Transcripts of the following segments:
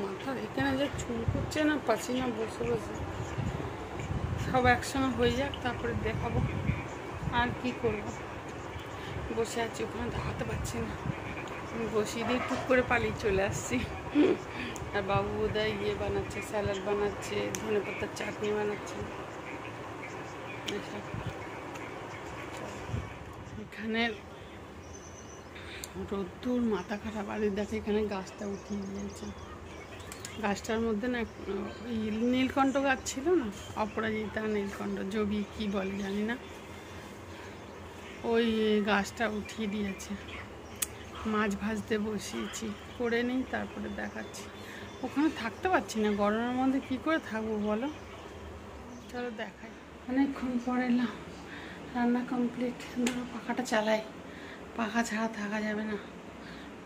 মাথার এখানে যে চুল করছে না, পাচ্ছি না বসে বসে। সব একসঙ্গে হয়ে যাক, তারপরে দেখাবো। আর কি করব, বসে আছি, ওখানে দাঁড়াতে পারছি না। বসিয়ে দিয়ে টুক করে পালিয়ে চলে আসছি। আর বাবু বোধহয় ইয়ে বানাচ্ছে, স্যালাড বানাচ্ছে, ধনেপাতার চাটনি বানাচ্ছে। এখানে রোদ্দুর মাথা খারাপ। আর দেখে এখানে গাছটা উঠিয়ে দিয়েছে। গাছটার মধ্যে না নীলকণ্ঠ গাছ ছিল না, অপরাজিতা নীলকণ্ঠ, যোগী কি বলে জানি না, ওই গাছটা উঠিয়ে দিয়েছে। মাছ ভাজতে বসিয়েছি, করে নিই তারপরে দেখাচ্ছি। ওখানে থাকতে পারছি না গরমের মধ্যে, কি করে থাকবো বলো। চলো দেখাই। অনেকক্ষণ পরে এলাম, রান্না কমপ্লিট। ধরো পাখাটা চালাই, পাখা ছাড়া থাকা যাবে না,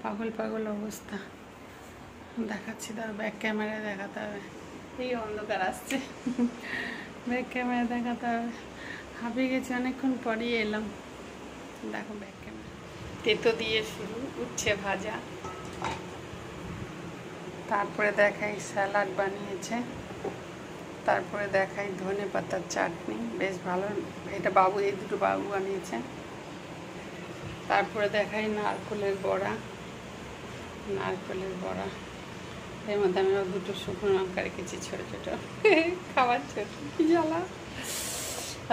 পাগল পাগল অবস্থা। দেখাচ্ছি, তার ব্যাক ক্যামেরায় দেখাতে হবে। এই অন্ধকার আসছে, ব্যাক ক্যামেরায় দেখাতে হবে। হাঁপিয়ে গেছি, অনেকক্ষণ পরেই এলাম। দেখো ব্যাক ক্যামেরা, তেতো দিয়ে শুরু, উচ্ছে ভাজা, তারপরে দেখাই স্যালাড বানিয়েছে, তারপরে দেখাই ধনে পাতার চাটনি, বেশ ভালো। এটা বাবু, এই দুটো বাবু বানিয়েছে। তারপরে দেখাই নারকেলের বড়া, নারকেলের বড়া। এর মধ্যে আমি দুটো শুকনো লঙ্কা রেখেছি ছোটো ছোটো, খাবার ছোটো, কি জ্বালা।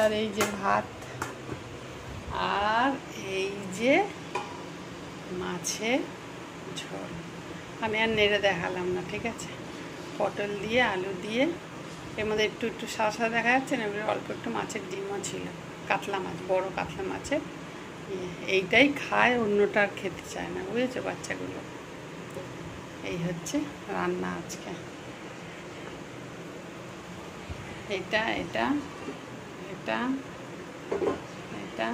আর এই যে ভাত, আর এই যে মাছের ঝোল। আমি আর নেড়ে দেখালাম না, ঠিক আছে। পটল দিয়ে, আলু দিয়ে, এর মধ্যে একটু একটু সাদা সাদা দেখা যাচ্ছে না, এবারে অল্প একটু মাছের ডিমও ছিল, কাতলা মাছ, বড় কাতলা মাছের। এইটাই খায়, অন্যটা আর খেতে চায় না, বুঝেছো বাচ্চাগুলো। এই হচ্ছে রান্না আজকে। এটা এটা এটা এটা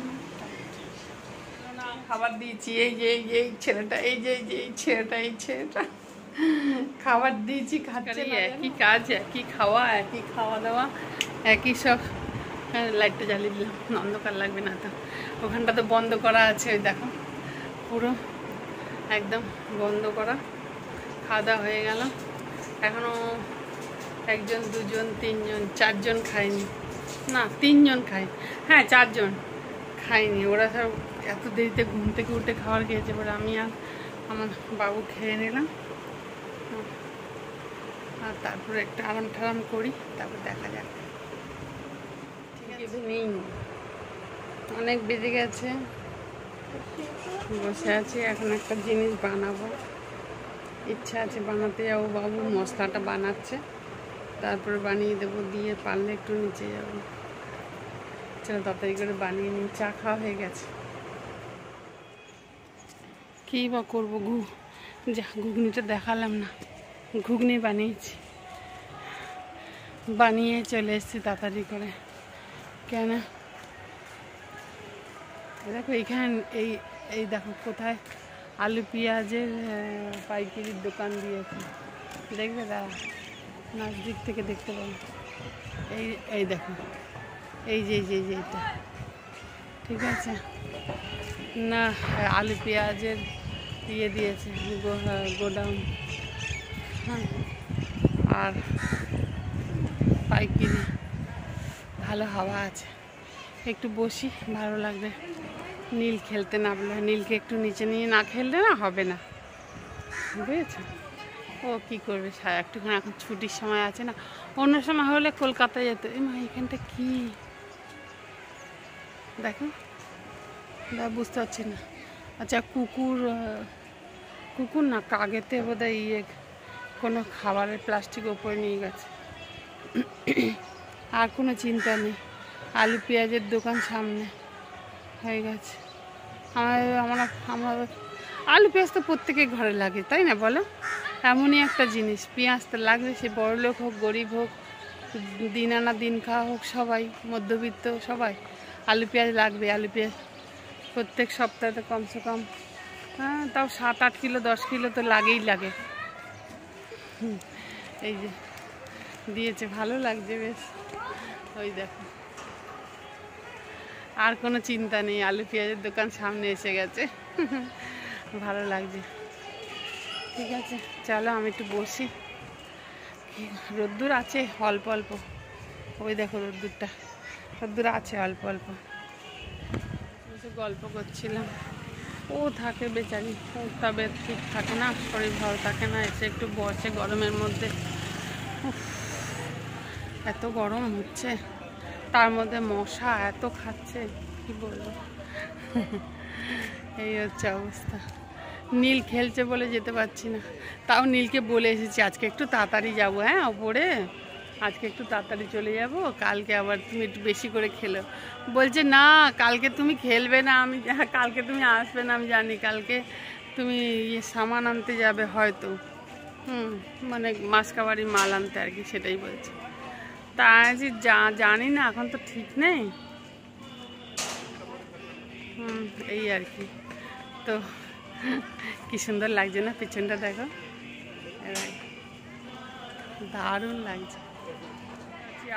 খাবার দিয়েছি। এই যে এই ছেলেটা, এই যে এই ছেলেটা খাবার দিয়েছি, খাচ্ছে। একই কাজ, একই খাওয়া, একই খাওয়া দাওয়া, একই সব। লাইটটা জ্বালিয়ে দিলাম, অন্ধকার লাগবে না তো। ওখানটা তো বন্ধ করা আছে, ওই দেখো পুরো একদম বন্ধ করা। খাওয়া দাওয়া হয়ে গেল। এখনও একজন, দুজন, তিনজন, চারজন খায়নি, না তিনজন খাই, হ্যাঁ চারজন খাইনি। ওরা সব এত দেরিতে ঘুম থেকে উঠে খাবার খেয়েছে, এবার আমি আর আমার বাবু খেয়ে নিলাম। আর তারপরে একটু আরাম ঠারাম করি, তারপর দেখা যাক। ঠিক আছে, নেই, অনেক বেজে গেছে, বসে আছি। এখন একটা জিনিস বানাবো, ইচ্ছা আছে বানাতে যাবো। বাবু মশলাটা বানাচ্ছে, তারপরে বানিয়ে দেবো, দিয়ে পারলে একটু নিচে যাবো। চলো তাড়াতাড়ি করে বানিয়ে নিই, চা খাওয়া হয়ে গেছে। কী বা করবো, যা ঘুগনিটা দেখালাম না, ঘুগনি বানিয়েছি, বানিয়ে চলে এসেছি তাড়াতাড়ি করে। কেন দেখো এইখানে, এই দেখো কোথায় আলু পেঁয়াজের পাইকারির দোকান দিয়েছে, দেখবে দাঁড়া, নাচদিক থেকে দেখতে পাবো। এই দেখো, এই যে এটা, ঠিক আছে না, আলু পেঁয়াজের দিয়ে দিয়েছে গোডাউন, হ্যাঁ। আর পাইকারি, ভালো হাওয়া আছে, একটু বসি, ভালো লাগবে। নীল খেলতে নামলে, নীলকে একটু নিচে নিয়ে না খেললে না হবে না, বুঝেছো। ও কী করবে, একটুখানি এখন ছুটির সময় আছে না, অন্য সময় হলে কলকাতায় যেত। এই মা, এখানটা কি দেখো, বুঝতে পারছি না। আচ্ছা, কুকুর না, কাগেতে বোধহয় কোনো খাবারের প্লাস্টিক ওপরে নিয়ে গেছে। আর কোনো চিন্তা নেই, আলু পেঁয়াজের দোকান সামনে হয়ে গেছে। আমার আলু পেঁয়াজ তো প্রত্যেকের ঘরে লাগে, তাই না বলো। এমনই একটা জিনিস, পেঁয়াজ তো লাগবে, সে বড়লোক হোক গরিব হোক, দিন আনা দিন খাওয়া হোক, সবাই মধ্যবিত্ত সবাই আলু পেঁয়াজ লাগবে। আলু পেঁয়াজ প্রত্যেক সপ্তাহে কমসে কম, হ্যাঁ তাও 7-8 কিলো 10 কিলো তো লাগে। এই যে দিয়েছে, ভালো লাগছে বেশ। ওই দেখো, আর কোনো চিন্তা নেই, আলু পেঁয়াজের দোকান সামনে এসে গেছে, ভালো লাগছে। ঠিক আছে, চলো আমি একটু বসি। রোদ্দুর আছে অল্প অল্প, ওই দেখো রোদ্দুর আছে অল্প অল্প। গল্প করছিলাম, ও থাকে বেচারি, ওর তবে ঠিক থাকে না, শরীর ভালো থাকে না, এসে একটু বসে গরমের মধ্যে। এত গরম হচ্ছে, তার মধ্যে মশা এত খাচ্ছে, কি বলবো। এই হচ্ছে অবস্থা। নীল খেলছে বলে যেতে পারছি না, তাও নীলকে বলে এসেছি আজকে একটু তাড়াতাড়ি যাবো, হ্যাঁ ওপরে আজকে একটু তাড়াতাড়ি চলে যাব, কালকে আবার তুমি একটু বেশি করে খেলো। বলছে না কালকে তুমি খেলবে না, আমি কালকে তুমি আসবে না, আমি জানি কালকে তুমি সামান আনতে যাবে হয়তো, মানে মাসকাবাড়ির মাল আনতে আর কি, সেটাই বলছে। তা জানি না, এখন তো ঠিক নেই। এই আর কি। তো কি সুন্দর লাগছে না, পেছনটা দেখো, দারুণ লাগছে।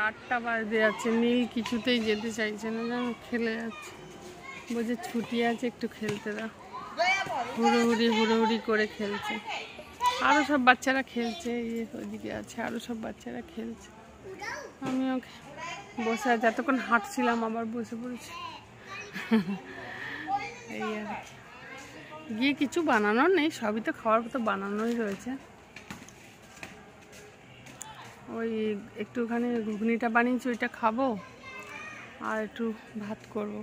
8টা বাজতে যাচ্ছে, নীল কিছুতেই যেতে চাইছে না, যেন খেলে যাচ্ছে, বলছে ছুটি আছে একটু খেলতে দাও, হুড়োহুড়ি করে খেলছে। আরও সব বাচ্চারা খেলছে, ওইদিকে আছে আরও সব বাচ্চারা খেলছে। আমিও বসে আছি, এতক্ষণ হাঁটছিলাম আবার বসে পড়েছি। এই আর গিয়ে কিছু বানানোর নেই, সবই তো খাওয়ার মতো বানানোই রয়েছে। ওই একটুখানি ঘুগনিটা বানিয়েছি, ওইটা খাবো, আর একটু ভাত করব,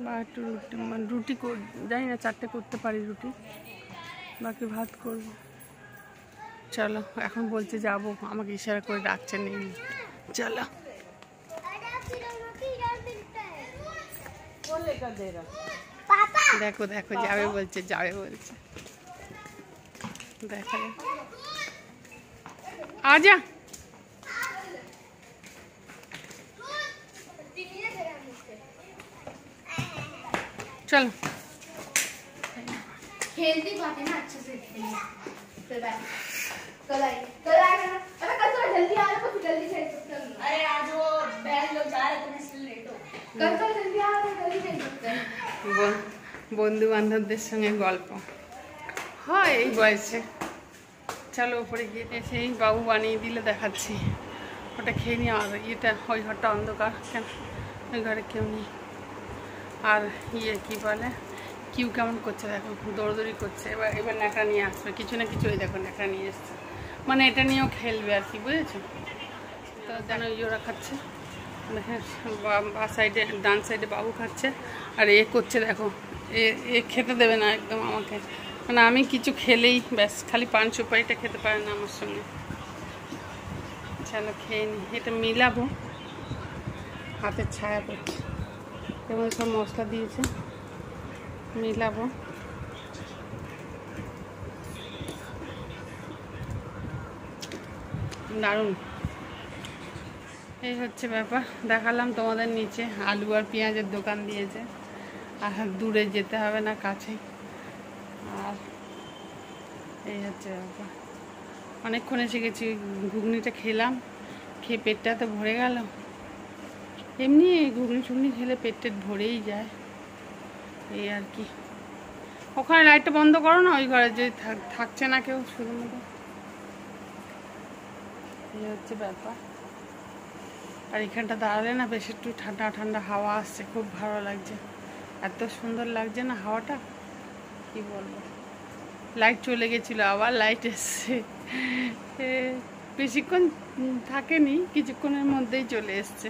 বা একটু রুটি জানি না 4টে করতে পারি রুটি, বাকি ভাত করব। চলো, এখন বলছে যাবো, আমাকে ইশারা করে ডাকছে নেই, চলো। দেখো দেখো, যাবে বলছে, দেখা যাক, आजा चलो खेलती बातें ना अच्छे से कल आएगा ना, अरे कल तो जल्दी आ रहा, तो जल्दी खेल सकते हैं। अरे आज वो बैल लोग जा रहे थे, इसलिए लेट हो। कल तो जल्दी आ रहा, जल्दी खेल सकते हैं। বন্ধু বান্ধবদের সঙ্গে গল্প হয় এই বয়সে। চলো ওপরে গিয়ে সেই বাবু বানিয়ে দিলে দেখাচ্ছি, ওটা খেয়ে নিয়ে। আর এটা ওই ঘরটা অন্ধকার, কেন ওই ঘরে কেউ নেই। আর কি বলে, কিউ কেমন করছে দেখো, দৌড়দৌড়ি করছে। এবার ন্যাকড়া নিয়ে আসবে, কিছু না কিছু, ওই দেখো ন্যাকড়া নিয়ে এসছে, মানে এটা নিয়েও খেলবে আর কি, বুঝেছো তো। যেন ওরা খাচ্ছে, দেখেন বা সাইডে, ডান সাইডে বাবু খাচ্ছে, আর করছে দেখো, এ খেতে দেবে না একদম আমাকে, মানে আমি কিছু খেলেই ব্যাস, খালি পান সুপারিটা খেতে পারে না আমার সঙ্গে। চলো খেয়ে নি, এটা মিলাবো, হাতের ছায়া পড়ছে, এর মধ্যে সব মশলা দিয়েছে, মিলাবো। দারুণ। এই হচ্ছে ব্যাপার, দেখালাম তোমাদের। নিচে আলু আর পেঁয়াজের দোকান দিয়েছে, আর দূরে যেতে হবে না, কাছে। আর এই হচ্ছে ব্যাপার, অনেকক্ষণ এসে গেছি, ঘুগনিটা খেলাম, খেয়ে পেটটা তো ভরে গেল। এমনি ঘুগনি টুগনি খেলে পেট ভরেই যায়, এই আর কি। ওখানে লাইটটা বন্ধ করো না, ওই ঘরে যদি থাকছে না কেউ, শুধু মতো। এই হচ্ছে ব্যাপার। আর এখানটা দাঁড়ালে না বেশ একটু ঠান্ডা ঠান্ডা হাওয়া আসছে, খুব ভালো লাগছে, এত সুন্দর লাগছে না হাওয়াটা, কি বলবো। লাইট চলে গেছিলো, আবার লাইট এসছে, বেশিক্ষণ থাকেনি, কিছুক্ষণের মধ্যেই চলে এসছে,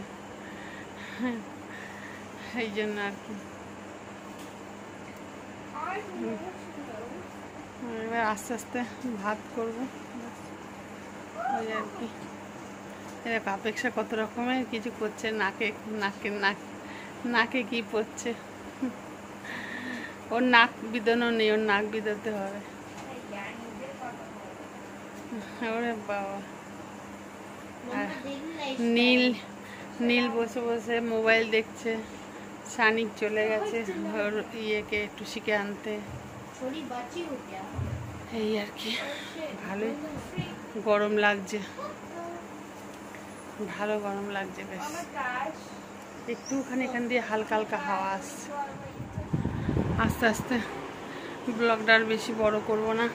এই জন্য আর কি। এবার আস্তে আস্তে ভাত করবো, ওই আর কি। এরকম অপেক্ষা কত রকমের কিছু করছে, নাকে কি পড়ছে, ওর নাক বিধানো নেই, ওর নাক বিধাতে হবে। ওরে বাবা। আর নীল বসে বসে মোবাইল দেখছে, সানিক চলে গেছে ওর ইয়েকে টুসিকে আনতে, এই আর কি। ভালোই গরম লাগছে, ভালো গরম লাগছে বেশ, একটুখানি এখান দিয়ে হালকা হালকা হাওয়া আসছে। আস্তে আস্তে ব্লগটা আর বেশি বড় করব না,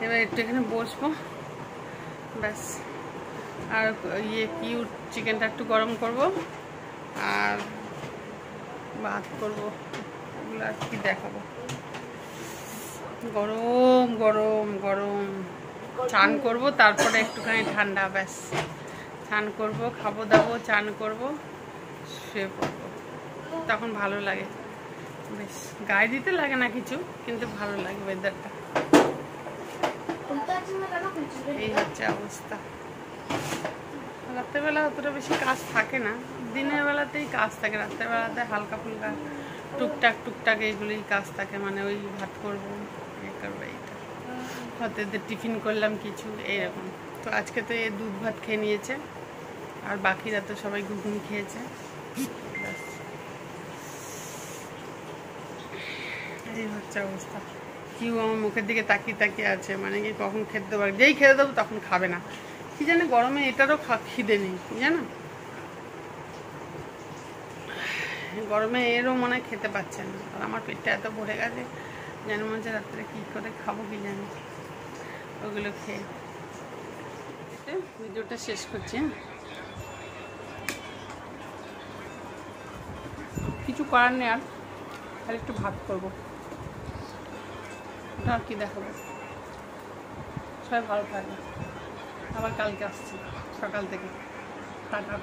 এবার একটু এখানে বসবো ব্যাস। আর কিউট চিকেনটা একটু গরম করব আর ভাত করব, এগুলো আর কি দেখাবো। গরম গরম গরম চান করব, তারপরে একটুখানি ঠান্ডা, ব্যাস চান করব, খাবো দাবো, চান করব, শুয়ে পড়বো, তখন ভালো লাগে বেশ। গায়ে দিতে লাগে না কিছু, কিন্তু ভালো লাগে ওয়েদারটা। এই হচ্ছে অবস্থা। রাত্রেবেলা অতটা বেশি কাজ থাকে না, দিনের বেলাতেই কাজ থাকে, রাত্রের বেলাতে হালকা ফুলকা টুকটাক টুকটাক এইগুলোই কাজ থাকে, মানে ওই ভাত করবো, এই করবো, এইটা হয়তো এদের টিফিন করলাম কিছু এইরকম। তো আজকে তো এই দুধ ভাত খেয়ে নিয়েছে, আর বাকিরা তো সবাই ঘুগনি খেয়েছে, ব্যাস এই হচ্ছে অবস্থা। কেউ আমার মুখের দিকে তাকিয়ে তাকিয়ে আছে, মানে কি কখন খেতে দেবো, যেই খেতে দেবো তখন খাবে না, কি জানে গরমে এটারও খিদে নেই জানো, গরমে এরও মনে হয় খেতে পাচ্ছে না। আর আমার পেটটা এত ভরে গেছে যেন মনে হচ্ছে রাত্রে কী করে খাবো কি জানি, ওগুলো খেয়ে। ভিডিওটা শেষ করছি, হ্যাঁ কিছু করার নেই, আর একটু ভাত করবো, ওটা আর কি দেখাবো। সবাই ভালো থাকবে, আবার কালকে আসছি সকাল থেকে, টাটা।